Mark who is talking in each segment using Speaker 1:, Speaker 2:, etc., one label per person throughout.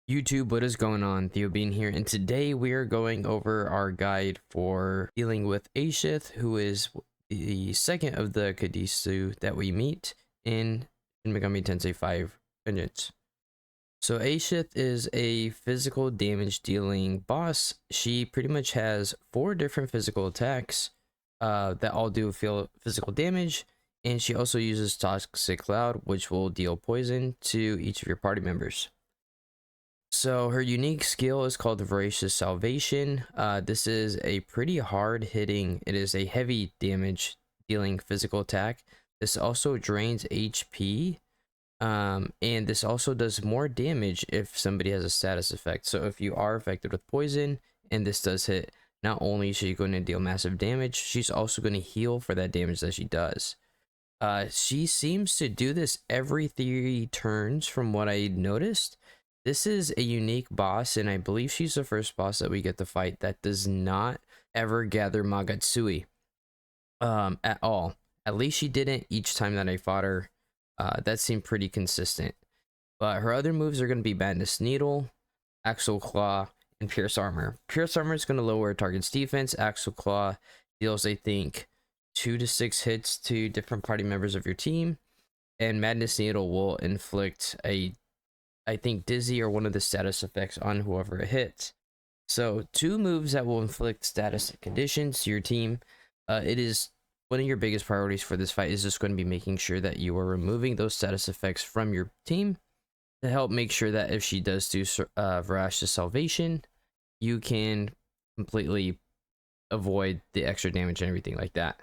Speaker 1: YouTube, what is going on? Theo Bean here, and today we are going over our guide for dealing with Eisheth, who is the second of the Kadisu that we meet in Shin Megami Tensei 5 Vengeance. So Eisheth is a physical damage dealing boss. She pretty much has 4 different physical attacks that all do physical damage, and she also uses Toxic Cloud, which will deal poison to each of your party members. So her unique skill is called the Voracious Salvation. This is a pretty hard hitting, it is a heavy damage dealing physical attack. This also drains HP, and this also does more damage if somebody has a status effect. So if you are affected with poison and this does hit, not only is she going to deal massive damage, she's also going to heal for that damage that she does. She seems to do this every 3 turns from what I noticed. This is a unique boss, and I believe she's the first boss that we get to fight that does not ever gather Magatsui at all. At least she didn't each time that I fought her. That seemed pretty consistent. But her other moves are going to be Madness Needle, Axle Claw, and Pierce Armor. Pierce Armor is going to lower a target's defense. Axle Claw deals, I think, 2 to 6 hits to different party members of your team. And Madness Needle will inflict I think dizzy or one of the status effects on whoever it hits. So 2 moves that will inflict status conditions to your team. It is one of your biggest priorities for this fight is just going to be making sure that you are removing those status effects from your team to help make sure that if she does do Voracious Salvation, you can completely avoid the extra damage and everything like that.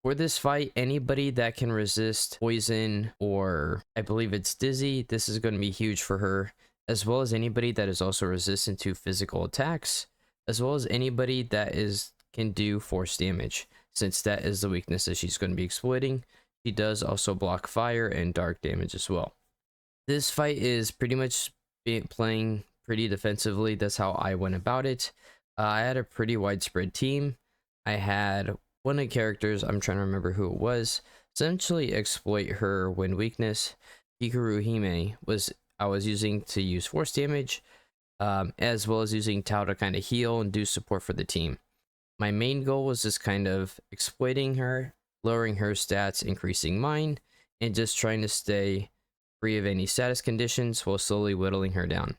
Speaker 1: For this fight, anybody that can resist poison or I believe it's dizzy, this is going to be huge for her, as well as anybody that is also resistant to physical attacks, as well as anybody that can do force damage, since that is the weakness that she's going to be exploiting. She does also block fire and dark damage as well. This fight is pretty much playing pretty defensively. That's how I went about it. I had a pretty widespread team. I had one of the characters, I'm trying to remember who it was, essentially exploit her wind weakness. Hikaru Hime I was using to use force damage, as well as using Tao to kind of heal and do support for the team. My main goal was just kind of exploiting her, lowering her stats, increasing mine, and just trying to stay free of any status conditions while slowly whittling her down.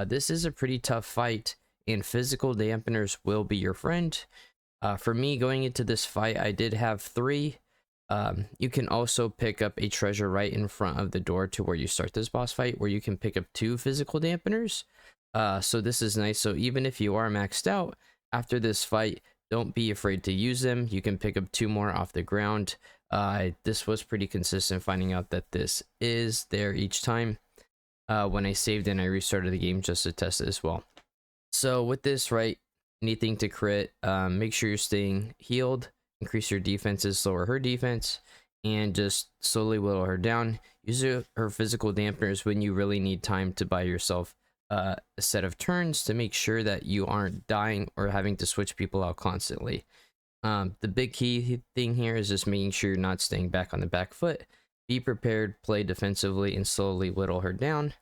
Speaker 1: This is a pretty tough fight, and physical dampeners will be your friend. For me, going into this fight, I did have 3. You can also pick up a treasure right in front of the door to where you start this boss fight, where you can pick up 2 physical dampeners. So this is nice. So even if you are maxed out after this fight, don't be afraid to use them. You can pick up 2 more off the ground. This was pretty consistent, finding out that this is there each time. When I saved and I restarted the game just to test it as well. So with this, right, anything to crit, make sure you're staying healed, increase your defenses, lower her defense, and just slowly whittle her down. Use her physical dampeners when you really need time to buy yourself a set of turns to make sure that you aren't dying or having to switch people out constantly. The big key thing here is just making sure you're not staying back on the back foot. Be prepared, play defensively, and slowly whittle her down.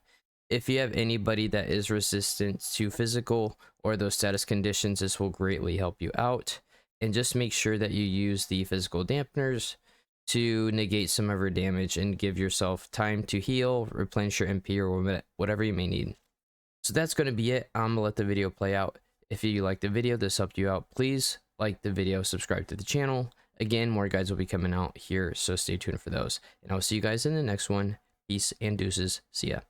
Speaker 1: If you have anybody that is resistant to physical or those status conditions, this will greatly help you out. And just make sure that you use the physical dampeners to negate some of her damage and give yourself time to heal, replenish your MP, or whatever you may need. So that's going to be it. I'm going to let the video play out. If you liked the video, this helped you out, please like the video, subscribe to the channel. Again, more guides will be coming out here, so stay tuned for those. And I'll see you guys in the next one. Peace and deuces. See ya.